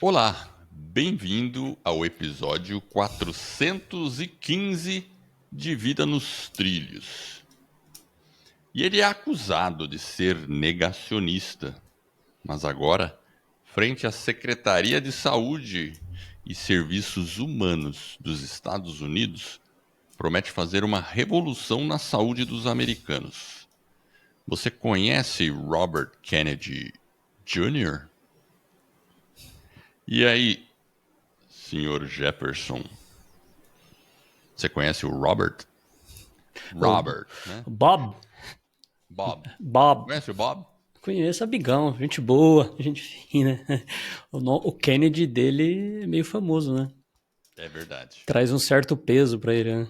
Olá, bem-vindo ao episódio 415 de Vida nos Trilhos. E ele é acusado de ser negacionista, mas agora, frente à Secretaria de Saúde e Serviços Humanos dos Estados Unidos, promete fazer uma revolução na saúde dos americanos. Você conhece Robert Kennedy Jr.? E aí, senhor Jefferson? Você conhece o Robert? O Robert, né? Bob, Bob. Bob, Conhece o Bob? conheço Abigão, gente boa, gente fina. O Kennedy dele é meio famoso, né? É verdade. Traz um certo peso pra ele, né?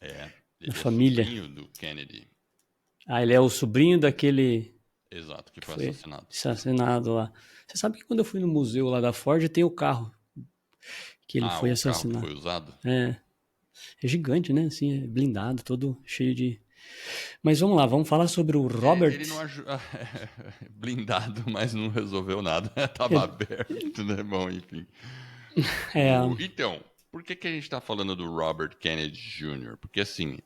É. Na Ele é família. sobrinho do Kennedy. Ah, ele é o sobrinho daquele Exato, que que foi foi assassinado. assassinado lá. Você sabe que quando eu fui no museu lá da Ford tem o carro que ele Ah, foi o carro que assassinado. foi usado? É gigante, né? Assim, é blindado, todo cheio de. Mas vamos lá, vamos falar sobre o É, Robert. ele não ajudou. blindado, mas não resolveu nada. Tava É, aberto, né? Bom, enfim. é, Então, por que a gente tá falando do Robert Kennedy Jr.? Porque, assim,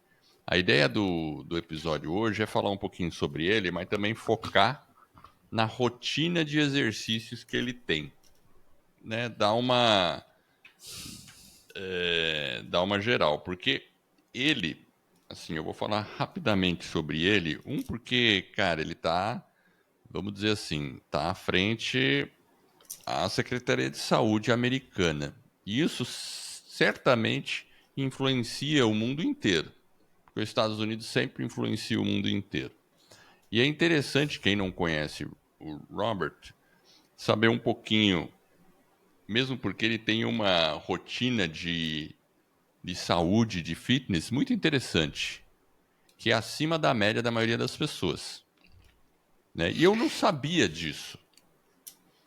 a ideia do episódio hoje é falar um pouquinho sobre ele, mas também focar na rotina de exercícios que ele tem, né? Dar uma geral, porque ele, assim, eu vou falar rapidamente sobre ele, porque, cara, ele tá, vamos dizer assim, tá à frente à Secretaria de Saúde americana. E isso certamente influencia o mundo inteiro, porque os Estados Unidos sempre influencia o mundo inteiro. E é interessante, quem não conhece o Robert, saber um pouquinho, mesmo porque ele tem uma rotina de saúde, de fitness muito interessante, que é acima da média da maioria das pessoas, né? E eu não sabia disso.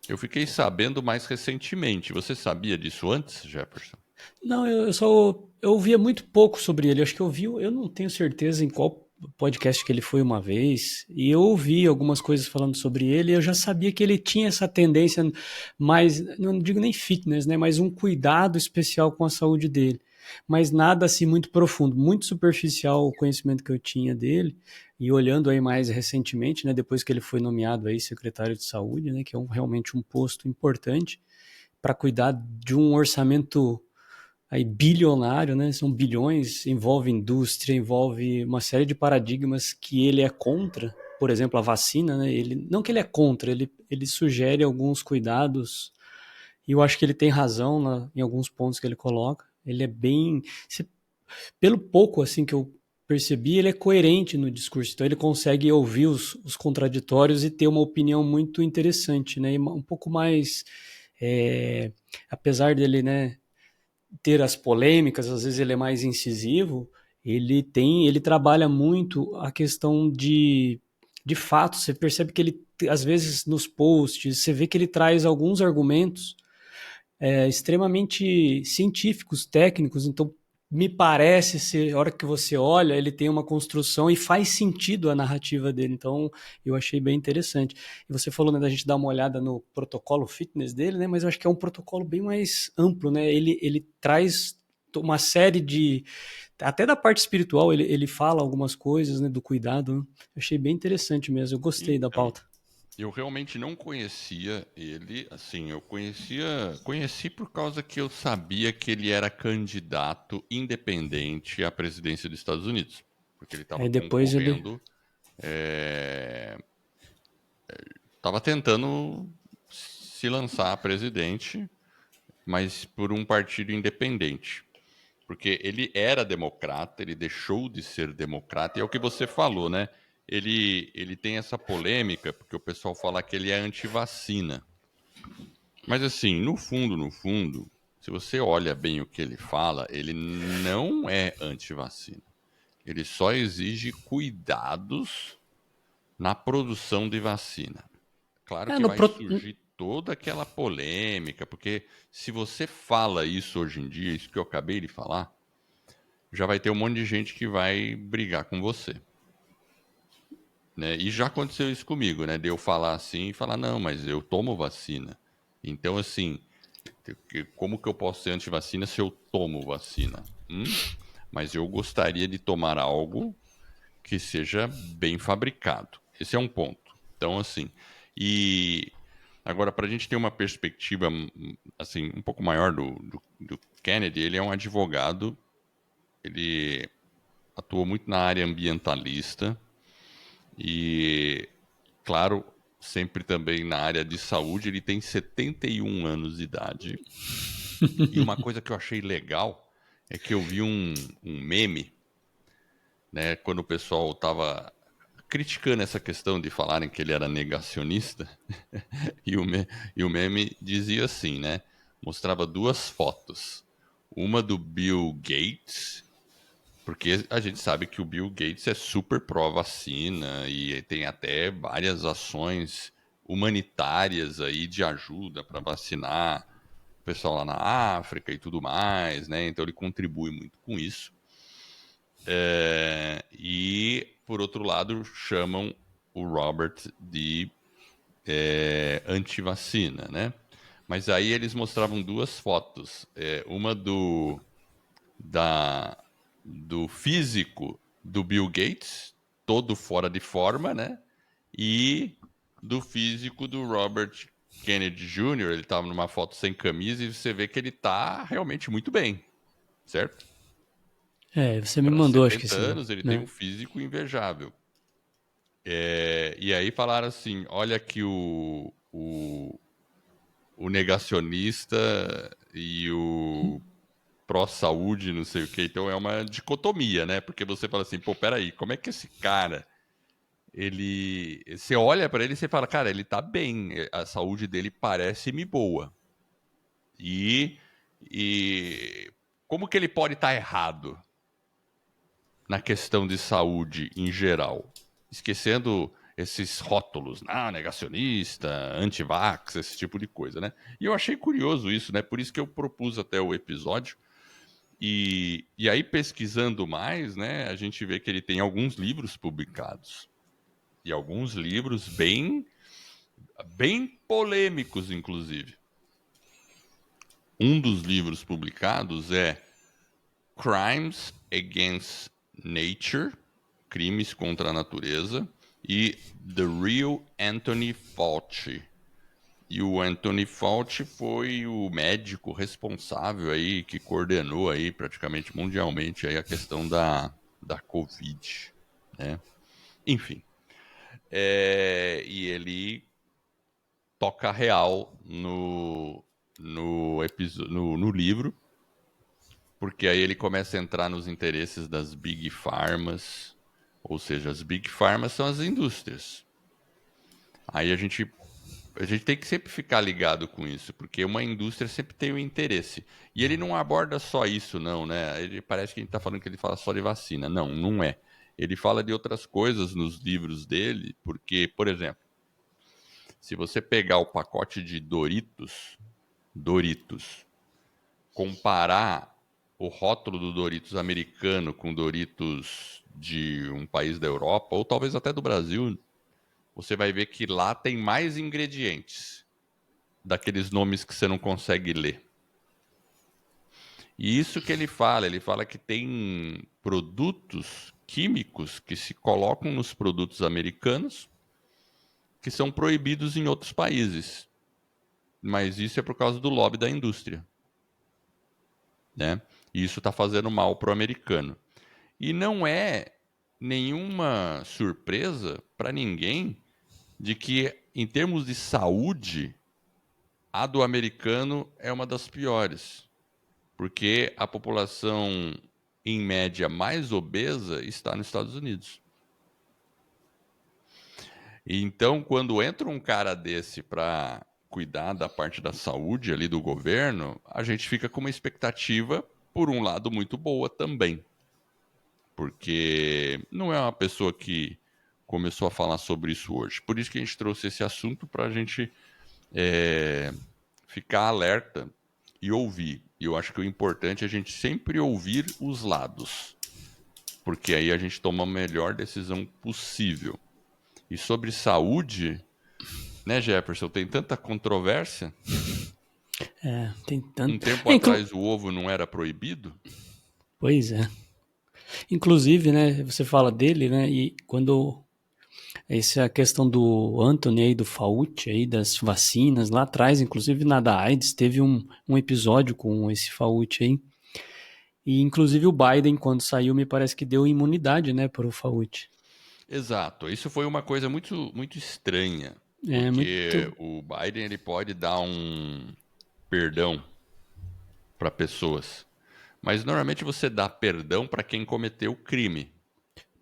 Eu fiquei sabendo mais recentemente. Você sabia disso antes, Jefferson? Não, eu ouvia muito pouco sobre ele. Acho que eu não tenho certeza em qual podcast que ele foi uma vez, e eu ouvi algumas coisas falando sobre ele, e eu já sabia que ele tinha essa tendência mais, não digo nem fitness, né, mas um cuidado especial com a saúde dele. Mas nada assim muito profundo, muito superficial o conhecimento que eu tinha dele, e olhando aí mais recentemente, né, depois que ele foi nomeado aí secretário de saúde, né, que é realmente um posto importante para cuidar de um orçamento aí bilionário, né? São bilhões, envolve indústria, envolve uma série de paradigmas que ele é contra, por exemplo, a vacina, né? Ele, não que ele é contra, ele sugere alguns cuidados e eu acho que ele tem razão em alguns pontos que ele coloca. Ele é bem, pelo pouco assim que eu percebi, ele é coerente no discurso, então ele consegue ouvir os contraditórios e ter uma opinião muito interessante, né? E um pouco mais, é, apesar dele, né, ter as polêmicas, às vezes ele é mais incisivo, ele trabalha muito a questão de fato, você percebe que ele, às vezes nos posts, você vê que ele traz alguns argumentos extremamente científicos, técnicos, então me parece ser, a hora que você olha, ele tem uma construção e faz sentido a narrativa dele, então eu achei bem interessante. E você falou, né, da gente dar uma olhada no protocolo fitness dele, né, mas eu acho que é um protocolo bem mais amplo, né, ele traz uma série de, até da parte espiritual, ele fala algumas coisas, né, do cuidado, né? Eu achei bem interessante mesmo, eu gostei da Então, pauta. eu realmente não conhecia ele, assim, conheci por causa que eu sabia que ele era candidato independente à presidência dos Estados Unidos, porque ele estava Aí depois ele, concorrendo, estava tentando se lançar a presidente, mas por um partido independente. Porque ele era democrata, ele deixou de ser democrata, e é o que você falou, né? Ele tem essa polêmica, porque o pessoal fala que ele é anti-vacina. Mas assim, no fundo, se você olha bem o que ele fala, ele não é anti-vacina. Ele só exige cuidados na produção de vacina. Claro é, que no, vai surgir toda aquela polêmica, porque se você fala isso hoje em dia, isso que eu acabei de falar, já vai ter um monte de gente que vai brigar com você, né? E já aconteceu isso comigo, né? De eu falar assim e falar, não, mas eu tomo vacina. Então, assim, Como que eu posso ser antivacina se eu tomo vacina? Mas eu gostaria de tomar algo que seja bem fabricado. Esse é um ponto. Então, assim, e agora, para a gente ter uma perspectiva assim, um pouco maior do Kennedy, ele é um advogado, ele atuou muito na área ambientalista e, claro, sempre também na área de saúde. Ele tem 71 anos de idade. E uma coisa que eu achei legal é que eu vi um meme, né, quando o pessoal estava criticando essa questão de falarem que ele era negacionista, e o meme dizia assim, né? Mostrava duas fotos. Uma do Bill Gates, porque a gente sabe que o Bill Gates é super pró-vacina e tem até várias ações humanitárias aí de ajuda para vacinar o pessoal lá na África e tudo mais, né? Então ele contribui muito com isso. E, por outro lado, chamam o Robert de antivacina, né? Mas aí eles mostravam duas fotos. Uma do físico do Bill Gates, todo fora de forma, né? E do físico do Robert Kennedy Jr. Ele estava numa foto sem camisa e você vê que ele está realmente muito bem, certo? Você me Para mandou, acho que 70 sim, anos, ele tem né? um físico invejável. E aí falaram assim, olha que o negacionista e o pró-saúde, não sei o que. Então é uma dicotomia, né? Porque você fala assim, pô, peraí, como é que esse cara, ele... Você olha para ele e você fala, cara, ele tá bem, a saúde dele parece-me boa. E como que ele pode estar errado na questão de saúde em geral? Esquecendo esses rótulos, negacionista, anti-vax, esse tipo de coisa, né? E eu achei curioso isso, né? Por isso que eu propus até o episódio. E aí, pesquisando mais, né, a gente vê que ele tem alguns livros publicados. E alguns livros bem polêmicos, inclusive. Um dos livros publicados é Crimes Against Nature, Crimes contra a Natureza, e The Real Anthony Fauci. E o Anthony Fauci foi o médico responsável aí, que coordenou aí praticamente mundialmente aí a questão da Covid, né? Enfim, e ele toca real no livro, porque aí ele começa a entrar nos interesses das Big Pharmas, ou seja, as Big Pharmas são as indústrias. Aí a gente tem que sempre ficar ligado com isso, porque uma indústria sempre tem um interesse. E ele não aborda só isso, não, né? Ele parece que a gente está falando que ele fala só de vacina. Não, não é. Ele fala de outras coisas nos livros dele, porque, por exemplo, se você pegar o pacote de Doritos, comparar o rótulo do Doritos americano com Doritos de um país da Europa, ou talvez até do Brasil, você vai ver que lá tem mais ingredientes daqueles nomes que você não consegue ler. E isso que ele fala que tem produtos químicos que se colocam nos produtos americanos que são proibidos em outros países. Mas isso é por causa do lobby da indústria, né? E isso está fazendo mal para o americano. E não é nenhuma surpresa para ninguém de que, em termos de saúde, a do americano é uma das piores, porque a população, em média, mais obesa está nos Estados Unidos. E então, quando entra um cara desse para cuidar da parte da saúde ali do governo, a gente fica com uma expectativa, por um lado, muito boa também. Porque não é uma pessoa que começou a falar sobre isso hoje. Por isso que a gente trouxe esse assunto para a gente ficar alerta e ouvir. E eu acho que o importante é a gente sempre ouvir os lados, porque aí a gente toma a melhor decisão possível. E sobre saúde, né, Jefferson, tem tanta controvérsia. Tem Um tanto. tempo atrás o ovo não era proibido? Pois é. Inclusive, né, você fala dele, né, e quando essa é a questão do Anthony aí, do Fauci aí, das vacinas, lá atrás, inclusive na da AIDS, teve um episódio com esse Fauci aí, e inclusive o Biden, quando saiu, me parece que deu imunidade, né, para o Fauci. Exato. Isso foi uma coisa muito, muito estranha, É porque muito. o Biden ele pode dar um perdão para pessoas, mas normalmente você dá perdão para quem cometeu o crime.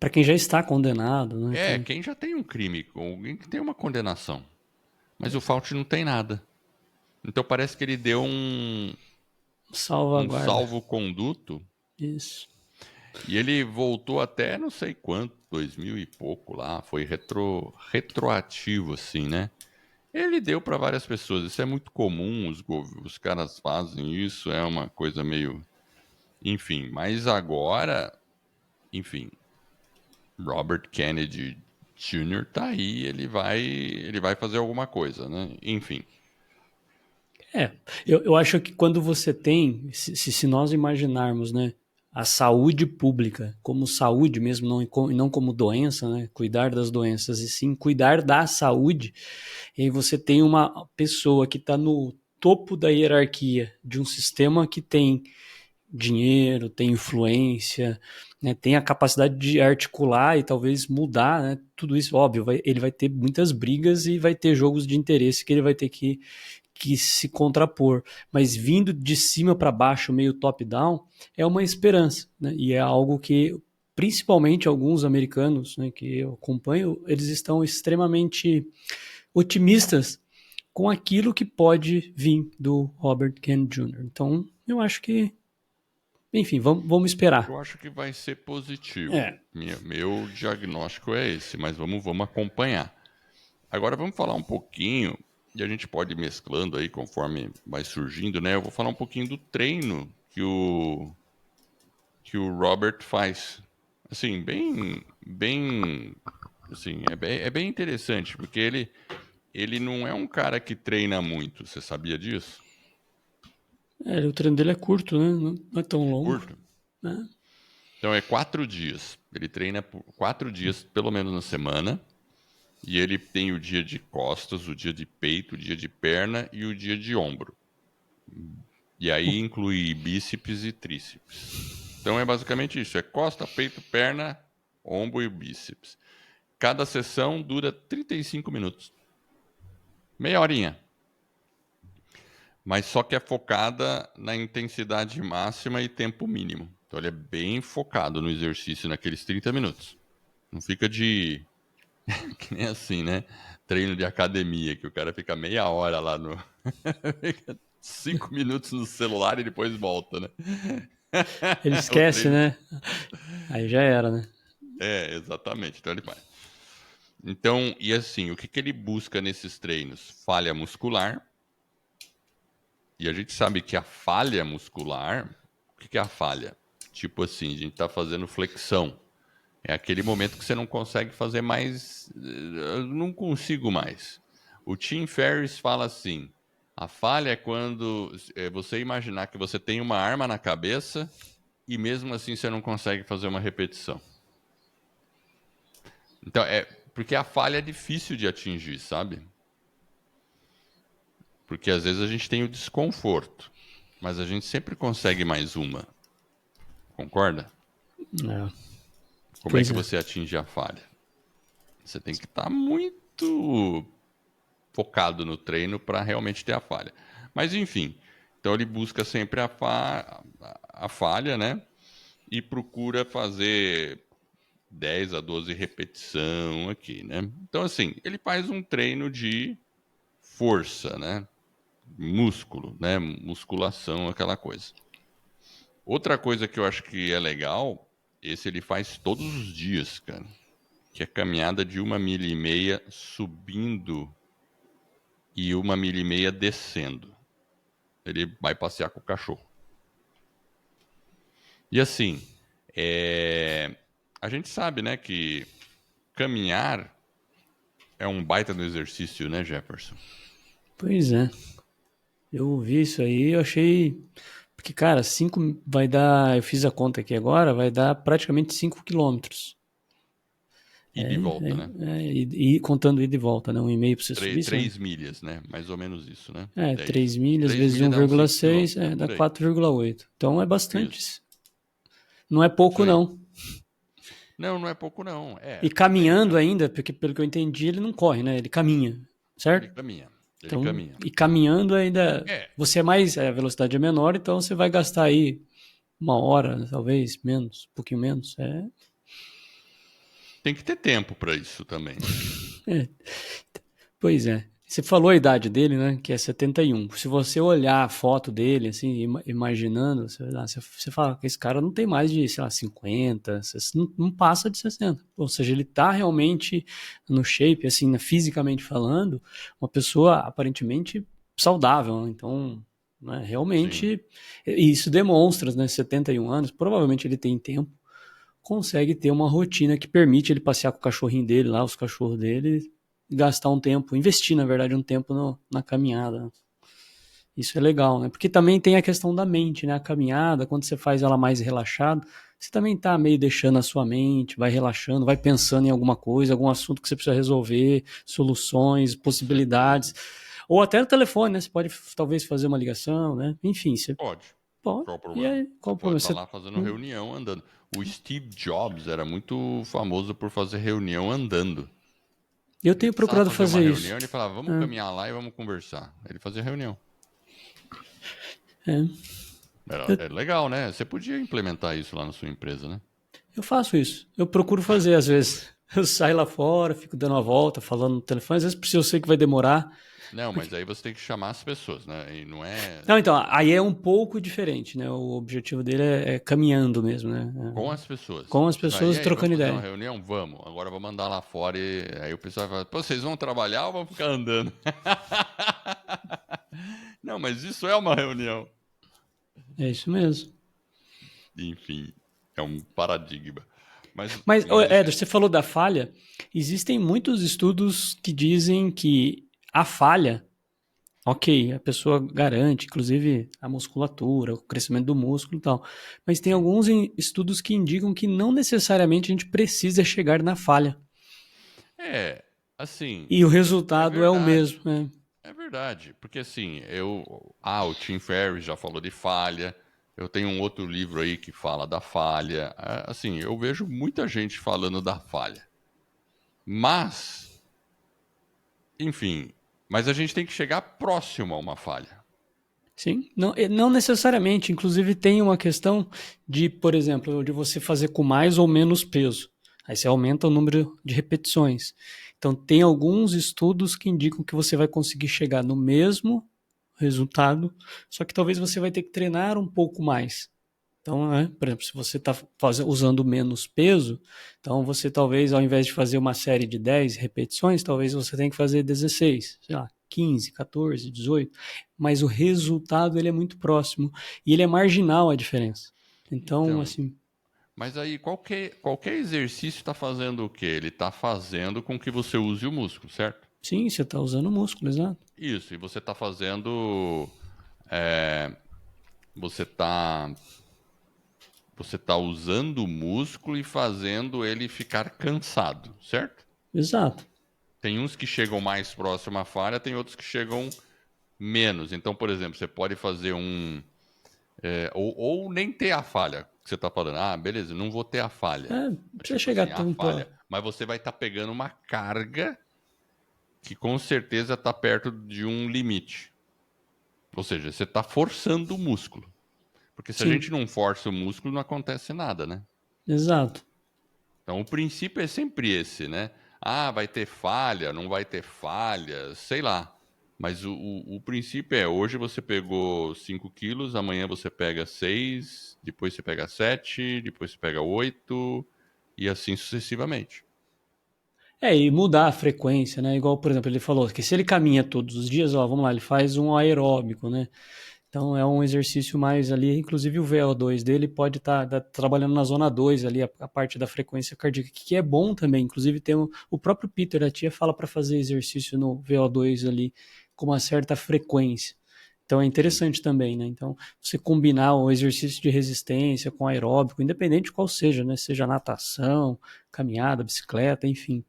Para quem já está condenado, né, É, quem quem já tem um crime, alguém que tem uma condenação. Mas o Fauci não tem nada. Então parece que ele deu um salvaguarda. salvo-conduto Isso. e ele voltou até não sei quanto, 2000 e pouco lá, foi retroativo assim, né? Ele deu para várias pessoas, isso é muito comum, os caras fazem isso, é uma coisa meio. Enfim, mas agora, enfim, Robert Kennedy Jr. tá aí, ele vai fazer alguma coisa, né? Enfim. É, eu acho que quando você tem, se nós imaginarmos, né, a saúde pública como saúde mesmo, não como doença, né, cuidar das doenças, e sim cuidar da saúde, e aí você tem uma pessoa que está no topo da hierarquia de um sistema que tem dinheiro, tem influência, né, tem a capacidade de articular e talvez mudar, né, tudo isso, óbvio, ele vai ter muitas brigas e vai ter jogos de interesse que ele vai ter que se contrapor, mas vindo de cima para baixo, meio top-down, é uma esperança, né? E é algo que, principalmente alguns americanos, né, que eu acompanho, eles estão extremamente otimistas com aquilo que pode vir do Robert Kennedy Jr. Então, eu acho que, enfim, vamos esperar. Eu acho que vai ser positivo. É, Meu diagnóstico é esse, mas vamos acompanhar. Agora vamos falar um pouquinho, e a gente pode ir mesclando aí conforme vai surgindo, né? Eu vou falar um pouquinho do treino que o Robert faz. Assim, bem, assim, é bem interessante, porque ele não é um cara que treina muito, você sabia disso? o treino dele é curto, né? Não é tão É longo, curto. né? Então é 4 dias. Ele treina por 4 dias, pelo menos na semana. E ele tem o dia de costas, o dia de peito, o dia de perna e o dia de ombro. E aí inclui bíceps e tríceps. Então é basicamente isso: é costa, peito, perna, ombro e bíceps. Cada sessão dura 35 minutos. Meia horinha. Mas só que é focada na intensidade máxima e tempo mínimo. Então ele é bem focado no exercício naqueles 30 minutos. Não fica de. Que nem assim, né? Treino de academia, que o cara fica meia hora lá no. Fica 5 minutos no celular e depois volta, né? Ele O esquece, treino. né? Aí já era, né? É, exatamente. Então ele vai. Então, e assim, o que que ele busca nesses treinos? Falha muscular. E a gente sabe que a falha muscular. O que que é a falha? Tipo assim, a gente tá fazendo flexão. É aquele momento que você não consegue fazer mais. Eu não consigo mais. O Tim Ferriss fala assim: a falha é quando você imaginar que você tem uma arma na cabeça e mesmo assim você não consegue fazer uma repetição. Então, porque a falha é difícil de atingir, sabe? Porque às vezes a gente tem o desconforto, mas a gente sempre consegue mais uma. Concorda? É, Como é pois que é. você atinge a falha? Você tem que estar muito focado no treino para realmente ter a falha. Mas enfim, então ele busca sempre a falha, né? E procura fazer 10 a 12 repetição aqui, né? Então assim, ele faz um treino de força, né? Músculo, né? Musculação, aquela coisa. Outra coisa que eu acho que é legal, esse ele faz todos os dias, cara, que é caminhada de 1,5 milha subindo e 1,5 milha descendo. Ele vai passear com o cachorro. E assim, a gente sabe, né, que caminhar é um baita no exercício, né, Jefferson? Pois é. Eu vi isso aí, eu achei. Porque, cara, 5 vai dar. Eu fiz a conta aqui agora, vai dar praticamente 5 quilômetros. E de volta, né? E contando ida e volta, né? 1,5 para você subir, são. 3 milhas, né? Mais ou menos isso, né? É, É 3 isso. milhas Três vezes milhas dá uns 5 1,6 quilômetros, é dá por aí. 4,8. Então é Isso, bastante. Não é isso pouco, aí. não. Não, não é pouco não. E Depende, caminhando né? ainda, porque pelo que eu entendi, ele não corre, né? Ele caminha, Ele certo? caminha. Ele Então, caminha. e caminhando ainda, É, você é mais, a velocidade é menor, então você vai gastar aí 1 hora, talvez, menos, um pouquinho menos. tem que ter tempo para isso também, né? É, pois é. Você falou a idade dele, né? Que é 71. Se você olhar a foto dele, assim, imaginando, você fala que esse cara não tem mais de, sei lá, 50, não passa de 60. Ou seja, ele tá realmente no shape, assim, fisicamente falando, uma pessoa aparentemente saudável, né? Então, né, Sim. realmente, e isso demonstra, né? 71 anos, provavelmente ele tem tempo, consegue ter uma rotina que permite ele passear com o cachorrinho dele lá, os cachorros dele, e gastar um tempo, investir, na verdade, um tempo na caminhada. Isso é legal, né? Porque também tem a questão da mente, né? A caminhada, quando você faz ela mais relaxado, você também tá meio deixando a sua mente, vai relaxando, vai pensando em alguma coisa, algum assunto que você precisa resolver, soluções, Com certeza. possibilidades. Ou até no telefone, né? Você pode talvez fazer uma ligação, né? Enfim, você Pode. pode. Qual o E problema? aí, Você qual o pode problema? estar lá fazendo reunião andando. O Steve Jobs era muito famoso por fazer reunião andando. Eu Ele tenho precisava procurado fazer uma fazer isso. reunião, ele falava, vamos É, caminhar lá e vamos conversar. Ele fazia reunião. é. Era, Eu, é legal, né? Você podia implementar isso lá na sua empresa, né? eu faço isso. Eu procuro fazer às vezes. Eu saio lá fora, fico dando uma volta, falando no telefone. Às vezes eu sei que vai demorar. Não, mas Porque... aí você tem que chamar as pessoas, né? E não é Não, então, aí é um pouco diferente, né? O objetivo dele é caminhando mesmo, né? com as pessoas. Com as E pessoas aí, vamos trocando fazer uma ideia. reunião? Vamos. Agora vou mandar lá fora e aí o pessoal vai falar, pô, vocês vão trabalhar ou vão ficar andando? Não, mas isso é uma reunião. É isso mesmo. Enfim, é um paradigma. Mas, Mas isso Éder, é. você falou da falha. Existem muitos estudos que dizem que a falha, ok, a pessoa garante, inclusive a musculatura, o crescimento do músculo e tal. Mas tem Sim. alguns estudos que indicam que não necessariamente a gente precisa chegar na falha. É, assim, E o é resultado é o verdade. mesmo, né? É verdade. Porque assim, eu. Ah, o Tim Ferriss já falou de falha. Eu tenho um outro livro aí que fala da falha. Assim, eu vejo muita gente falando da falha. Mas, enfim, mas a gente tem que chegar próximo a uma falha. Sim, não, não necessariamente. Inclusive tem uma questão de, por exemplo, de você fazer com mais ou menos peso. Aí você aumenta o número de repetições. Então tem alguns estudos que indicam que você vai conseguir chegar no mesmo resultado, só que talvez você vai ter que treinar um pouco mais. Então, né, por exemplo, se você está usando menos peso, então você talvez, ao invés de fazer uma série de 10 repetições, talvez você tenha que fazer 16, sei lá, 15, 14, 18. Mas o resultado ele é muito próximo e ele é marginal a diferença. Então, Então, assim, mas aí qualquer exercício está fazendo o quê? Ele está fazendo com que você use o músculo, certo? sim, você está usando o músculo, exato. Isso, e você está fazendo. é, você está você tá usando o músculo e fazendo ele ficar cansado, certo? Exato. Tem uns que chegam mais próximo à falha, tem outros que chegam menos. Então, por exemplo, você pode fazer ou nem ter a falha que você está falando. Ah, beleza, não vou ter a falha. É, não precisa Tipo chegar assim, a tanto a... falha. Mas você vai estar pegando uma carga que com certeza está perto de um limite. Ou seja, você está forçando o músculo. Porque se a gente Sim, não força o músculo, não acontece nada, né? exato. Então o princípio é sempre esse, né? Ah, vai ter falha, não vai ter falha, sei lá. Mas o princípio é, hoje você pegou 5 quilos, amanhã você pega 6, depois você pega 7, depois você pega 8 e assim sucessivamente. É, e mudar a frequência, né? Igual, por exemplo, ele falou que se ele caminha todos os dias, ó, vamos lá, ele faz um aeróbico, né? Então é um exercício mais ali, inclusive o VO2 dele pode estar trabalhando na zona 2 ali, a parte da frequência cardíaca, que é bom também. Inclusive tem o próprio Peter Attia fala para fazer exercício no VO2 ali com uma certa frequência. Então é Sim. interessante também, né? Então, você combinar o exercício de resistência com aeróbico, independente de qual seja, né? Seja natação, caminhada, bicicleta, enfim.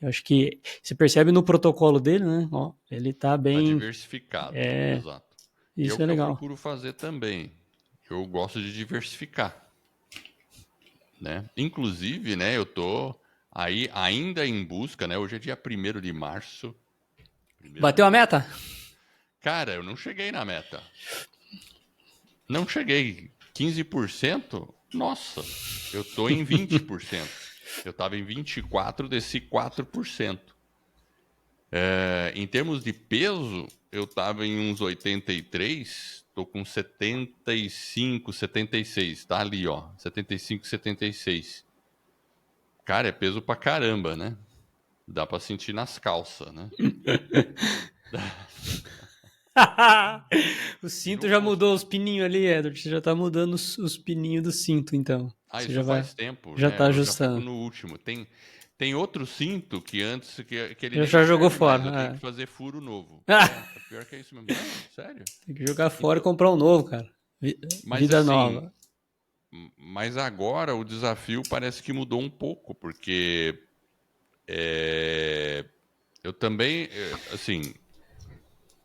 Eu acho que você percebe no protocolo dele, né? Ó, ele tá Tá bem. diversificado, É, exato. E é o isso é que eu legal. procuro fazer também. Eu gosto de diversificar, né? Inclusive, né, eu tô aí ainda em busca, né? Hoje é dia 1º de março. Primeiro de Bateu a março. meta? Cara, eu não cheguei na meta. Não cheguei. 15%? Nossa, eu tô em 20%. Eu tava em 24%, desci 4%. Em termos de peso, eu tava em uns 83, tô com 75, 76, tá ali, ó, 75, 76. Cara, é peso pra caramba, né? Dá pra sentir nas calças, né? O E cinto no já cons... mudou os pininhos ali, Edward. Você já tá mudando os pininhos do cinto, então. Ah, Você já isso vai. faz tempo, Já né? tá Eu já fico ajustando. no último. Tem outro cinto que antes que ele nem Já jogou serve mais. Eu tenho que fora. fazer furo novo. Ah, É pior que é isso mesmo. Não, sério. tem que jogar fora e Então, comprar um novo, cara. mas Vida assim, nova. mas agora o desafio parece que mudou um pouco, porque é, eu também, assim,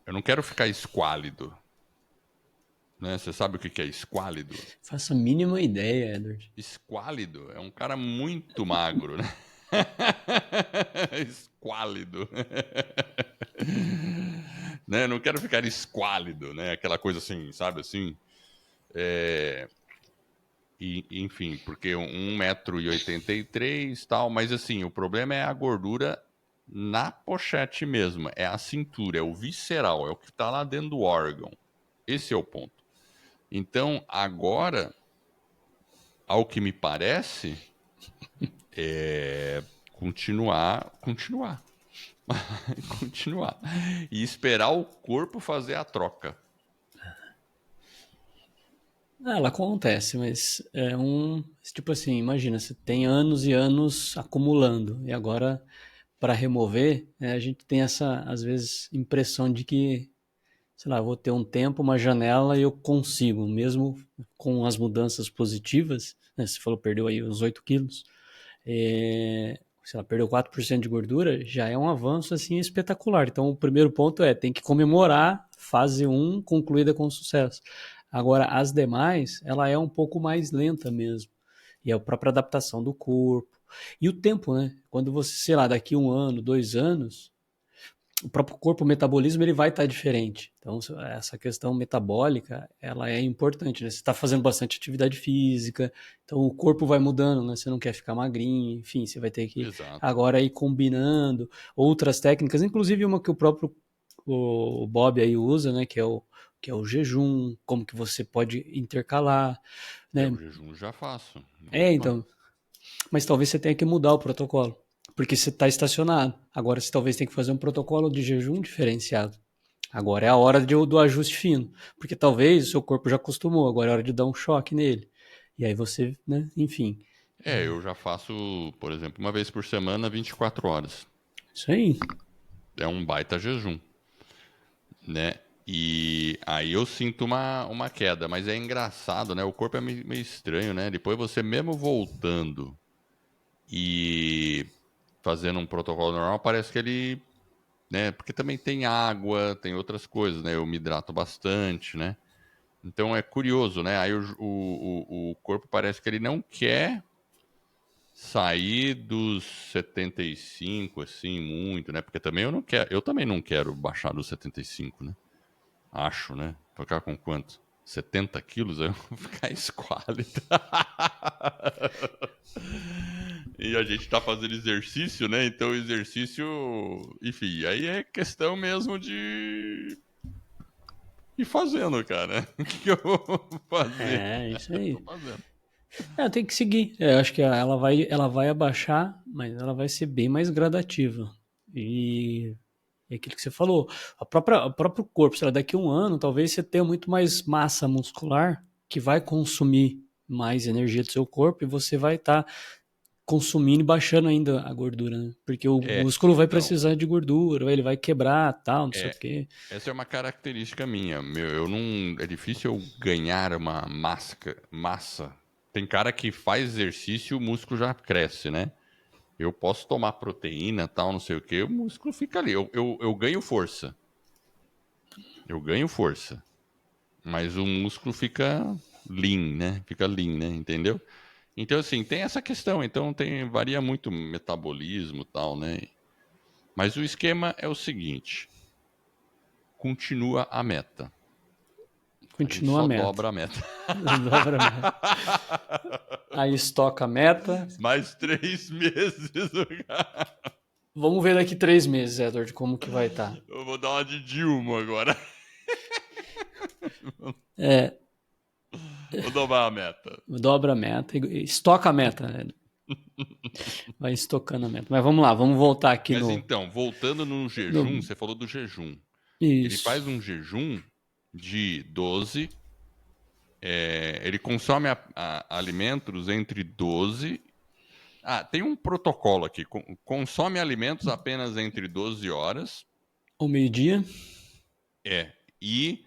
eu não quero ficar esquálido, né? Você sabe o que que é esquálido? Faço a mínima ideia, Edward. Esquálido é um cara muito magro, né? Esquálido. Né? Não quero ficar esquálido, né? Aquela coisa assim, sabe assim? É, enfim, porque 1,83 m tal, mas assim, o problema é a gordura na pochete mesmo, é a cintura, é o visceral, é o que está lá dentro do órgão. Esse é o ponto. Então, agora, ao que me parece, é continuar, continuar e esperar o corpo fazer a troca. Ah, ela acontece, mas é um. Tipo assim, imagina, você tem anos e anos acumulando, e agora, para remover, a gente tem essa, às vezes, impressão de que, sei lá, eu vou ter um tempo, uma janela e eu consigo, mesmo com as mudanças positivas, né? Você falou, perdeu aí os 8 quilos, sei lá, perdeu 4% de gordura, já é um avanço assim espetacular. Então, o primeiro ponto é, tem que comemorar fase 1 concluída com sucesso. Agora, as demais, ela é um pouco mais lenta mesmo. E é a própria adaptação do corpo. E o tempo, né? Quando você, sei lá, daqui 1 ano, 2 anos, o próprio corpo, o metabolismo, ele vai estar diferente. Então, essa questão metabólica, ela é importante, né? Você está fazendo bastante atividade física, então o corpo vai mudando, né? Você não quer ficar magrinho, enfim, você vai ter que Exato. agora ir combinando outras técnicas, inclusive uma que o próprio o Bob aí usa, né? Que é o jejum, como que você pode intercalar, né? O jejum já faço. Opa. Então, mas talvez você tenha que mudar o protocolo, porque você está estacionado. Agora você talvez tenha que fazer um protocolo de jejum diferenciado. Agora é a hora do ajuste fino, porque talvez o seu corpo já acostumou, agora é a hora de dar um choque nele. E aí você, né, enfim. Eu já faço, por exemplo, uma vez por semana, 24 horas. Isso aí. É um baita jejum, né? E aí eu sinto uma queda, mas é engraçado, né? O corpo é meio estranho, né? Depois você mesmo voltando e fazendo um protocolo normal, parece que ele, né? Porque também tem água, tem outras coisas, né? Eu me hidrato bastante, né? Então é curioso, né? Aí o corpo parece que ele não quer sair dos 75, assim, muito, né? Porque também eu também não quero baixar dos 75, né? Acho, né? Ficar com quanto? 70 quilos, aí eu vou ficar esquálido. E a gente tá fazendo exercício, né? Então, exercício, enfim, aí é questão mesmo de ir fazendo, cara. O que eu vou fazer? É, isso Eu tô aí. fazendo. Tem que seguir. Eu acho que ela vai abaixar, mas ela vai ser bem mais gradativa. E é aquilo que você falou, o próprio corpo, sei lá, daqui a 1 ano, talvez você tenha muito mais massa muscular que vai consumir mais energia do seu corpo e você vai estar consumindo e baixando ainda a gordura, né? Porque o músculo vai Então, precisar de gordura, ou ele vai quebrar, tal, não sei o quê. essa é uma característica minha. Eu não, é difícil eu ganhar uma massa. Tem cara que faz exercício e o músculo já cresce, né? Eu posso tomar proteína, tal, não sei o quê, o músculo fica ali. Eu ganho força. Eu ganho força. Mas o músculo fica lean, né? Fica lean, né? Entendeu? Então, assim, tem essa questão. Então, varia muito o metabolismo e tal, né? Mas o esquema é o seguinte: continua a meta. A gente Continua a só meta. dobra a meta. Dobra a meta. Aí estoca a meta. Mais 3 meses. Vamos ver daqui 3 meses, Edward, como que vai estar. Eu vou dar uma de Dilma agora. É, Vou dobrar a meta. dobra a meta e estoca a meta, né? Vai estocando a meta. Mas vamos lá, vamos voltar aqui Mas no. então, voltando no jejum, no você falou do jejum. Ele isso. faz um jejum de 12. Ele consome alimentos entre 12. Tem um protocolo aqui. Consome alimentos apenas entre 12 horas. Ao meio-dia. E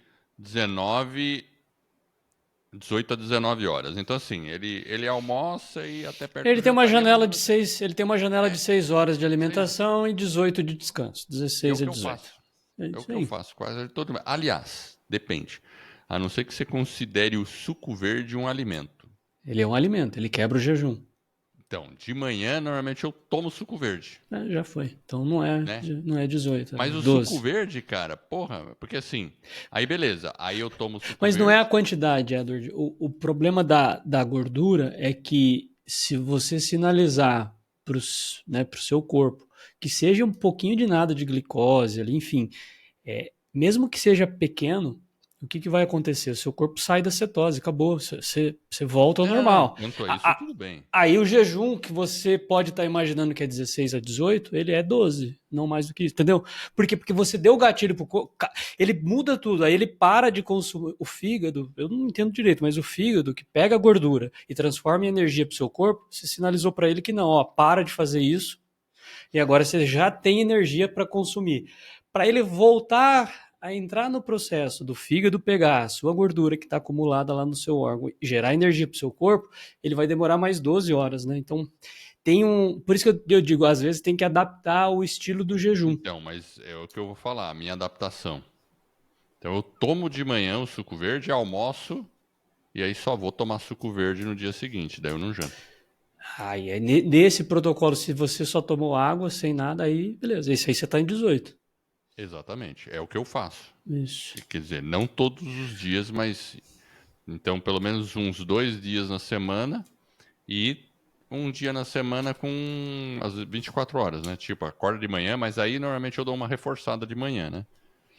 18 a 19 horas. Então, assim, ele almoça e até perto Ele do tem uma jantar. janela de 6, ele tem uma janela de 6 horas de Seis, alimentação e 18 de descanso. e é o 16 a que eu 18. faço. É É o isso que eu aí. faço quase todo dia. Aliás, depende. A não ser que você considere o suco verde um alimento. Ele é um alimento, ele quebra o jejum. Então, de manhã, normalmente eu tomo suco verde, Já foi. Então não é, né? não é 18, é Mas o suco 12. verde, cara, porra, porque assim, aí beleza, aí eu tomo suco Mas não é a verde. quantidade, Edward. O problema da gordura é que se você sinalizar para o seu corpo que seja um pouquinho de nada de glicose ali, enfim, mesmo que seja pequeno, o que vai acontecer? O seu corpo sai da cetose, acabou, você volta ao Não, normal. quanto a isso, tudo bem. Aí o jejum que você pode estar imaginando que é 16 a 18, ele é 12, não mais do que isso, entendeu? Por quê? Porque você deu o gatilho pro corpo, ele muda tudo, aí ele para de consumir o fígado, eu não entendo direito, mas o fígado que pega a gordura e transforma em energia pro seu corpo, você sinalizou para ele que não, ó, para de fazer isso, e agora você já tem energia para consumir. Para ele voltar a entrar no processo do fígado pegar a sua gordura que está acumulada lá no seu órgão e gerar energia para o seu corpo, ele vai demorar mais 12 horas, né? Então, por isso que eu digo, às vezes tem que adaptar o estilo do jejum. Então, mas é o que eu vou falar, a minha adaptação. Então eu tomo de manhã o suco verde, almoço, e aí só vou tomar suco verde no dia seguinte, daí eu não janto. Aí, nesse protocolo, se você só tomou água sem nada, aí beleza, esse aí você está em 18. Exatamente, é o que eu faço. Isso. Quer dizer, não todos os dias, mas então pelo menos uns 2 dias na semana e um dia na semana com as 24 horas, né? Tipo, acorda de manhã, mas aí normalmente eu dou uma reforçada de manhã, né?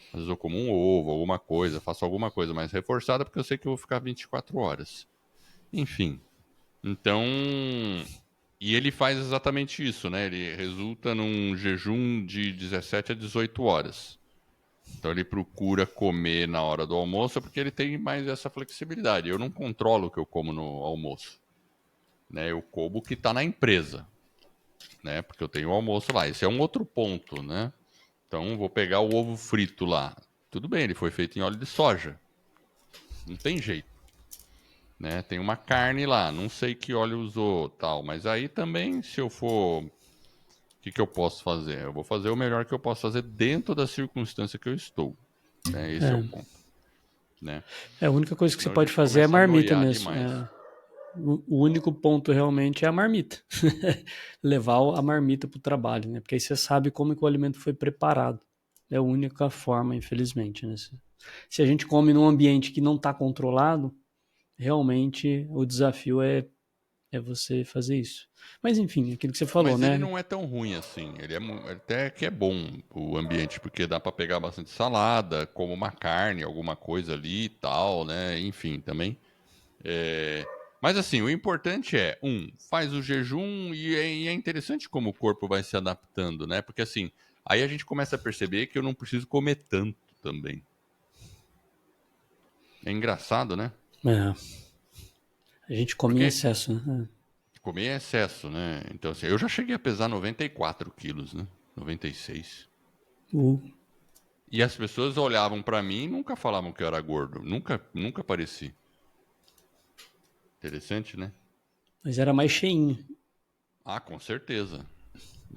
Às vezes eu como um ovo, alguma coisa, faço alguma coisa mais reforçada porque eu sei que eu vou ficar 24 horas. Enfim, então. E ele faz exatamente isso, né? Ele resulta num jejum de 17 a 18 horas. Então ele procura comer na hora do almoço porque ele tem mais essa flexibilidade. Eu não controlo o que eu como no almoço, né? Eu como o que está na empresa, né? Porque eu tenho o almoço lá. Esse é um outro ponto, né? Então vou pegar o ovo frito lá. Tudo bem, ele foi feito em óleo de soja. Não tem jeito, né? Tem uma carne lá, não sei que óleo usou, tal. Mas aí também, se eu for, o que eu posso fazer? Eu vou fazer o melhor que eu posso fazer dentro da circunstância que eu estou, né? Esse é o É, ponto, né? a única coisa que você Senão a pode gente fazer é começa a marmita noiar mesmo. demais. O único ponto realmente é a marmita. Levar a marmita para o trabalho, né? Porque aí você sabe como que o alimento foi preparado. É a única forma, infelizmente, né? Se a gente come num ambiente que não está controlado, realmente o desafio é você fazer isso. Mas enfim, aquilo que você falou, Mas ele né? não é tão ruim assim. Até que é bom o ambiente, porque dá para pegar bastante salada, como uma carne, alguma coisa ali e tal, né? Enfim, também. É, mas assim, o importante é, faz o jejum e é interessante como o corpo vai se adaptando, né? Porque assim, aí a gente começa a perceber que eu não preciso comer tanto também. É engraçado, né? É, a gente come em Porque excesso, né? comer é excesso, né? Então, assim, eu já cheguei a pesar 94 quilos, né? 96. Uh, E as pessoas olhavam pra mim e nunca falavam que eu era gordo. Nunca pareci. Interessante, né? mas era mais cheinho. Ah, com certeza.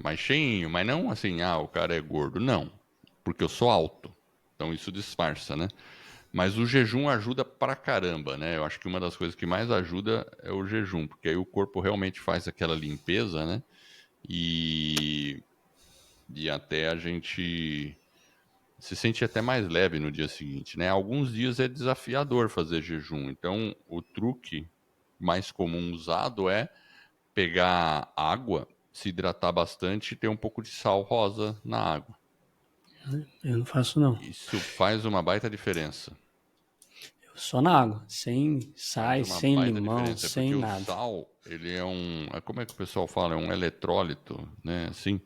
Mais cheinho, mas não assim, o cara é gordo. Não, porque eu sou alto. Então isso disfarça, né? Mas o jejum ajuda pra caramba, né? Eu acho que uma das coisas que mais ajuda é o jejum, porque aí o corpo realmente faz aquela limpeza, né? E, e até a gente se sente até mais leve no dia seguinte, né? Alguns dias é desafiador fazer jejum, então o truque mais comum usado é pegar água, se hidratar bastante e ter um pouco de sal rosa na água. Eu não faço, não. Isso faz uma baita diferença. Só na água, sem Faz sais, uma sem baita limão, diferença, sem porque o nada. sal, ele é como é que o pessoal fala? É um eletrólito, né? Assim,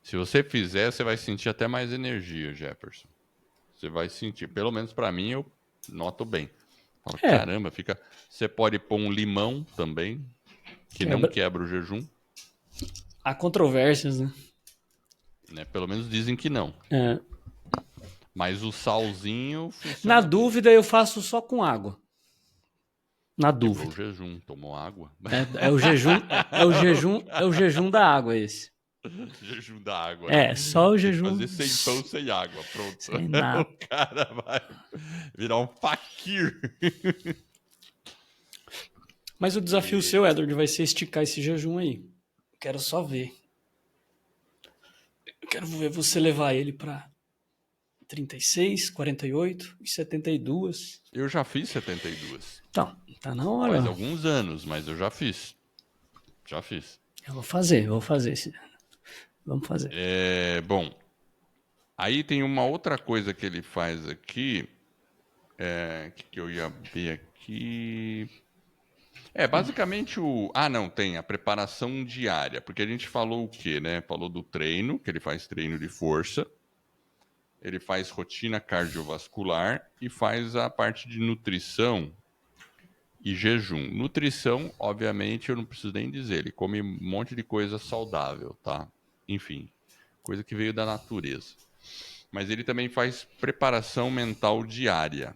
se você fizer, você vai sentir até mais energia, Jefferson. Você vai sentir, pelo menos pra mim, eu noto bem. Fala, É, caramba, fica. Você pode pôr um limão também, que não quebra. quebra o jejum, Há controvérsias, né? né? Pelo menos dizem que não. É, Mas o salzinho na funciona bem. dúvida, eu faço só com água. Na Quebrou o dúvida. jejum, tomou água. É o jejum, é o jejum da água esse. Jejum da água, né? É, só o Tem que jejum fazer sem pão, sem água. Pronto. sem O nada. cara vai virar um faquir. Mas o desafio E, seu, Edward, vai ser esticar esse jejum aí. Quero só ver. Eu quero ver você levar ele pra 36, 48 e 72. eu já fiz 72. Então, tá na Faz hora. alguns anos, mas eu já fiz. Já fiz. Eu vou fazer esse. Vamos fazer. Bom, aí tem uma outra coisa que ele faz aqui. Que eu ia ver aqui. Basicamente o. Ah, não, tem a preparação diária. Porque a gente falou o quê, né? Falou do treino, que ele faz treino de força. Ele faz rotina cardiovascular e faz a parte de nutrição e jejum. Nutrição, obviamente, eu não preciso nem dizer. Ele come um monte de coisa saudável, tá? Enfim, coisa que veio da natureza. Mas ele também faz preparação mental diária.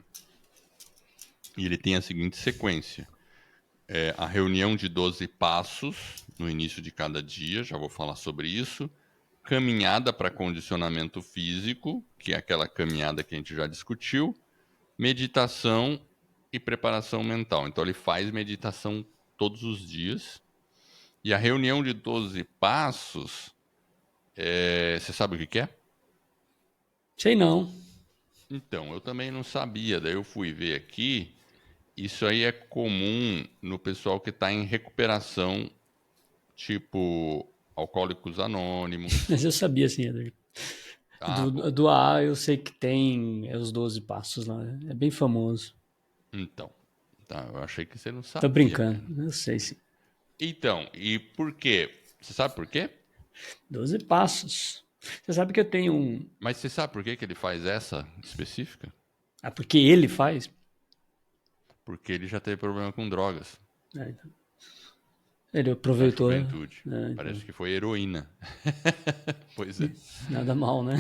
E ele tem a seguinte sequência. A reunião de 12 passos no início de cada dia, já vou falar sobre isso. Caminhada para condicionamento físico, que é aquela caminhada que a gente já discutiu. Meditação e preparação mental. Então ele faz meditação todos os dias. E a reunião de 12 passos, você sabe o que é? Sei não. Então, eu também não sabia, daí eu fui ver aqui. Isso aí é comum no pessoal que está em recuperação, tipo Alcoólicos Anônimos. Mas eu sabia, assim, Edward. Ah, bom. Do AA eu sei que tem os 12 passos lá. É bem famoso. Então, tá, eu achei que você não Tô sabia, cara. brincando. Eu sei sim. Então, e por quê? Você sabe por quê? 12 passos. Você sabe que eu tenho um. Mas você sabe por que que ele faz essa específica? Ah, porque ele faz? Porque ele já teve problema com drogas É, então. Ele na aproveitou. juventude. Então. Parece que foi heroína. Pois é. Nada mal, né?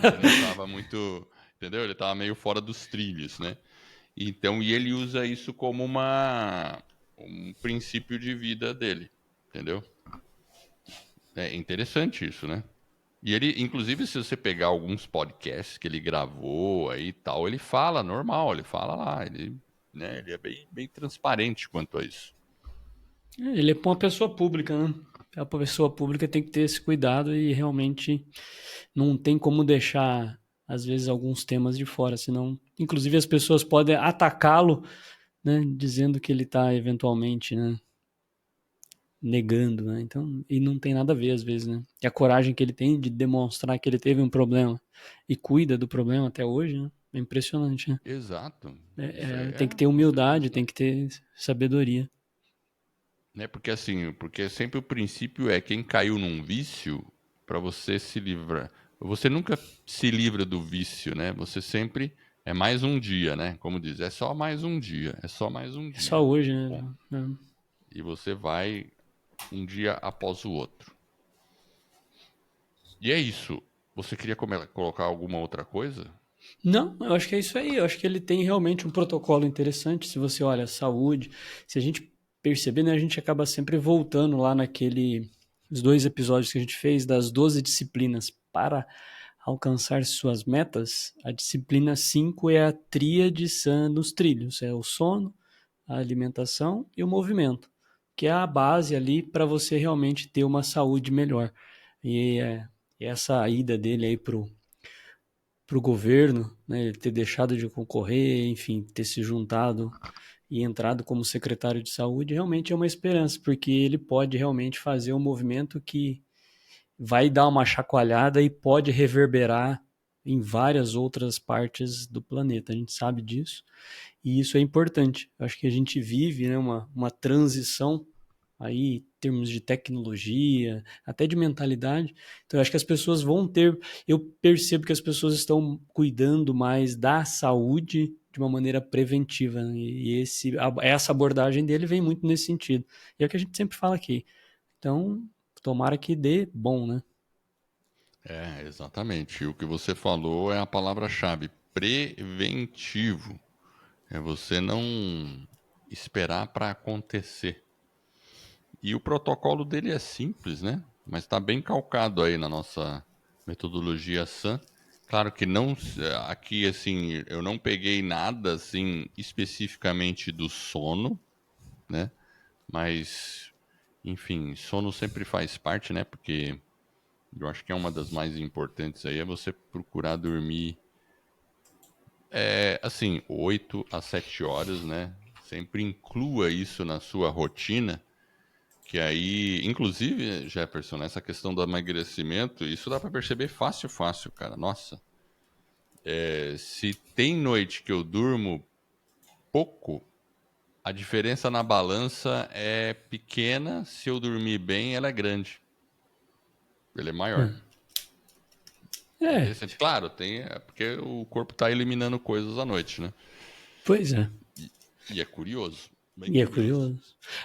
Ele não estava muito. Entendeu? Ele estava meio fora dos trilhos, né? Então, e ele usa isso como um princípio de vida dele. Entendeu? É interessante isso, né? E ele, inclusive, se você pegar alguns podcasts que ele gravou aí e tal, ele fala normal, ele fala lá, ele é bem transparente quanto a isso. Ele é uma pessoa pública, né? A pessoa pública tem que ter esse cuidado e realmente não tem como deixar, às vezes, alguns temas de fora, senão, inclusive, as pessoas podem atacá-lo, né? Dizendo que ele está eventualmente, né? Negando, né? Então, e não tem nada a ver às vezes, né? E a coragem que ele tem de demonstrar que ele teve um problema e cuida do problema até hoje, né? É impressionante, né? Exato. Isso aí Tem que ter com humildade, certeza. tem que ter sabedoria. Né? Porque assim, porque sempre o princípio é quem caiu num vício, para você se livrar. Você nunca se livra do vício, né? Você sempre é mais um dia, né? Como diz, é só mais um dia, é só mais um É só dia. hoje, Bom, né? e você vai um dia após o outro. E é isso. Você queria colocar alguma outra coisa? Não, eu acho que é isso aí. Eu acho que ele tem realmente um protocolo interessante. Se você olha a saúde, se a gente perceber, né, a gente acaba sempre voltando lá os 2 episódios que a gente fez das 12 disciplinas para alcançar suas metas. A disciplina 5 é a tríade sã dos trilhos. É o sono, a alimentação e o movimento, que é a base ali para você realmente ter uma saúde melhor. E essa ida dele aí para o governo, né, ele ter deixado de concorrer, enfim, ter se juntado e entrado como secretário de saúde, realmente é uma esperança, porque ele pode realmente fazer um movimento que vai dar uma chacoalhada e pode reverberar em várias outras partes do planeta. A gente sabe disso. E isso é importante. Acho que a gente vive, né, uma transição aí, em termos de tecnologia, até de mentalidade. Então, eu acho que as pessoas vão ter. Eu percebo que as pessoas estão cuidando mais da saúde de uma maneira preventiva, né? E essa abordagem dele vem muito nesse sentido. E é o que a gente sempre fala aqui. Então, tomara que dê bom, né? É, exatamente. O que você falou é a palavra-chave: preventivo. É você não esperar para acontecer. E o protocolo dele é simples, né? Mas está bem calcado aí na nossa metodologia SAM. Claro que não, aqui assim, eu não peguei nada assim especificamente do sono, né? Mas, enfim, sono sempre faz parte, né? Porque eu acho que é uma das mais importantes aí, é você procurar dormir, assim, 8 a 7 horas, né? Sempre inclua isso na sua rotina, que aí, inclusive, Jefferson, essa questão do emagrecimento, isso dá pra perceber fácil, fácil, cara. Nossa, se tem noite que eu durmo pouco, a diferença na balança é pequena. Se eu dormir bem, ela é grande. Ele é maior. É É, interessante. Claro, porque o corpo tá eliminando coisas à noite, né? pois é. E é curioso, bem E é curioso.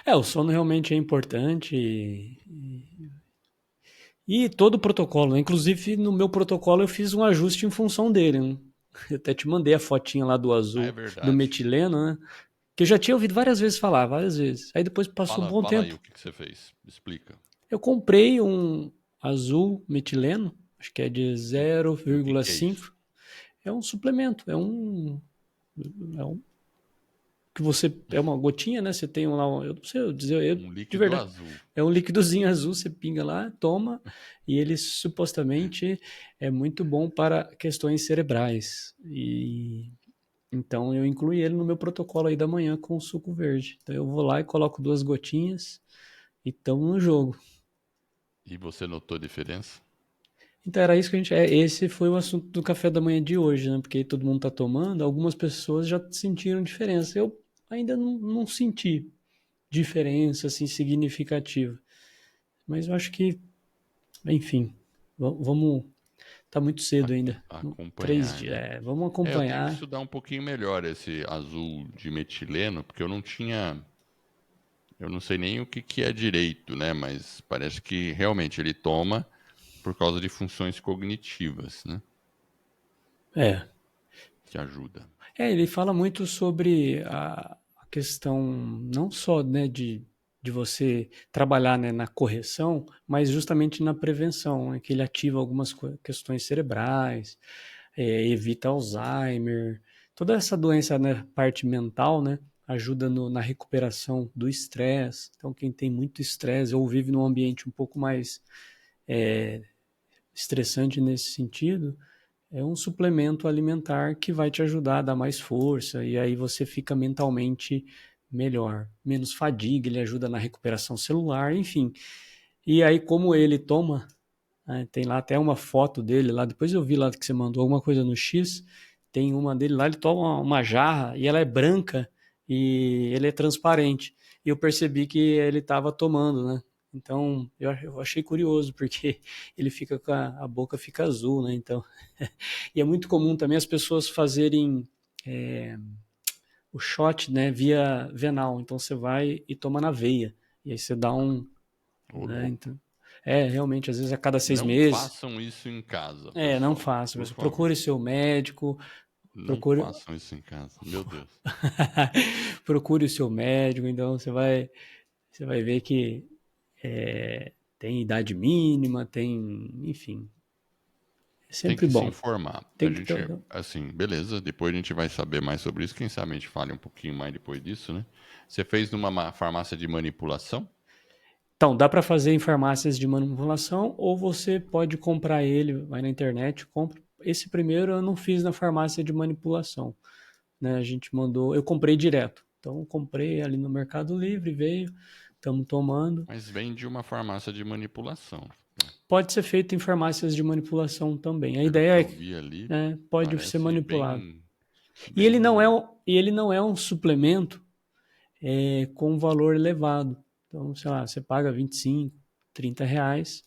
curioso. O sono realmente é importante e todo o protocolo, né? Inclusive no meu protocolo eu fiz um ajuste em função dele, né? Eu até te mandei a fotinha lá do Ah, é azul, do verdade. metileno, né? Que eu já tinha ouvido várias vezes falar, várias vezes. Aí depois passou um bom Fala aí tempo. o que você fez. Explica. Eu comprei um azul metileno, acho que é de E o que é isso? 0,5. É um suplemento, é um que você é uma gotinha, né? Você tem lá, eu não sei eu dizer, Um de líquido verdade, azul. é um líquidozinho azul, você pinga lá, toma, e ele supostamente é muito bom para questões cerebrais. E então eu incluí ele no meu protocolo aí da manhã com o suco verde. Então eu vou lá e coloco 2 gotinhas e tamo no jogo. E você notou a diferença? Então era isso que esse foi o assunto do café da manhã de hoje, né? Porque todo mundo tá tomando, algumas pessoas já sentiram diferença. Eu ainda não senti diferença assim significativa. Mas eu acho que, enfim, vamos. Tá muito cedo ainda. 3 Acompanhar, dias. né? Vamos Eu tenho que acompanhar. estudar um pouquinho melhor esse azul de metileno, porque eu não tinha. Eu não sei nem o que, que é direito, né? Mas parece que realmente ele toma por causa de funções cognitivas, né? É. Que ajuda. Ele fala muito sobre a questão não só, né, de você trabalhar, né, na correção, mas justamente na prevenção, né, que ele ativa algumas questões cerebrais, evita Alzheimer, toda essa doença, né, parte mental, né, ajuda na recuperação do estresse. Então, quem tem muito estresse ou vive num ambiente um pouco mais estressante nesse sentido, é um suplemento alimentar que vai te ajudar a dar mais força e aí você fica mentalmente melhor, menos fadiga, ele ajuda na recuperação celular, enfim. E aí, como ele toma, né, tem lá até uma foto dele lá, depois eu vi lá que você mandou alguma coisa no X, tem uma dele lá, ele toma uma jarra e ela é branca e ele é transparente. E eu percebi que ele estava tomando, né? Então eu achei curioso, porque ele fica com a boca fica azul, né? Então, e é muito comum também as pessoas fazerem o shot, né, via venal. Então você vai e toma na veia. E aí você dá Ô, né? louco. Então, realmente, às vezes a cada 6 Não meses. façam isso em casa, Não pessoal. faça. Por favor. Procure seu médico, Não procure, façam isso em casa. Meu Deus. procure o seu médico, então você vai ver que tem idade mínima, enfim, é Tem sempre que se bom. informar. A Tem que ter. gente, assim, beleza, depois a gente vai saber mais sobre isso. Quem sabe a gente fale um pouquinho mais depois disso, né? Você fez numa farmácia de manipulação? Então, dá para fazer em farmácias de manipulação ou você pode comprar ele, vai na internet, compra. Esse primeiro eu não fiz na farmácia de manipulação, né? A gente mandou, eu comprei direto. Então, eu comprei ali no Mercado Livre, veio, estamos tomando. Mas vem de uma farmácia de manipulação. Pode ser feito em farmácias de manipulação também. A Pelo que ideia eu é, vi ali, né, pode ser parece manipulado. bem, E ele não é bem. um suplemento com valor elevado. Então, sei lá, você paga 25, 30 reais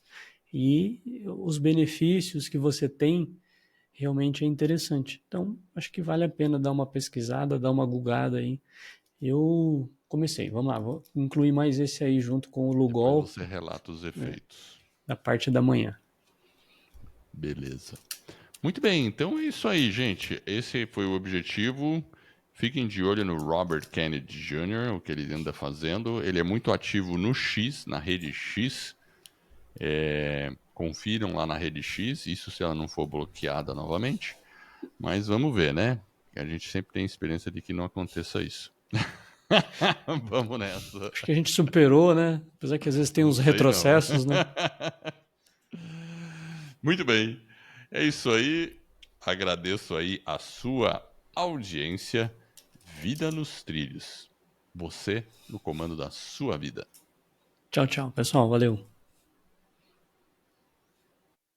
e os benefícios que você tem realmente é interessante. Então, acho que vale a pena dar uma pesquisada, dar uma googada aí. Eu comecei, vamos lá, vou incluir mais esse aí junto com o Depois Lugol, você relata os efeitos. da parte da manhã. Beleza. Muito bem, então é isso aí, gente. Esse foi o objetivo. Fiquem de olho no Robert Kennedy Jr., o que ele anda fazendo. Ele é muito ativo no X, na rede X. Confiram lá na rede X, isso se ela não for bloqueada novamente. Mas vamos ver, né? A gente sempre tem experiência de que não aconteça isso. Vamos nessa. Acho que a gente superou, né? Apesar que às vezes tem Não uns sei não. retrocessos, né? Muito bem. É isso aí. Agradeço aí a sua audiência. Vida nos trilhos. Você no comando da sua vida. Tchau, tchau, pessoal. Valeu.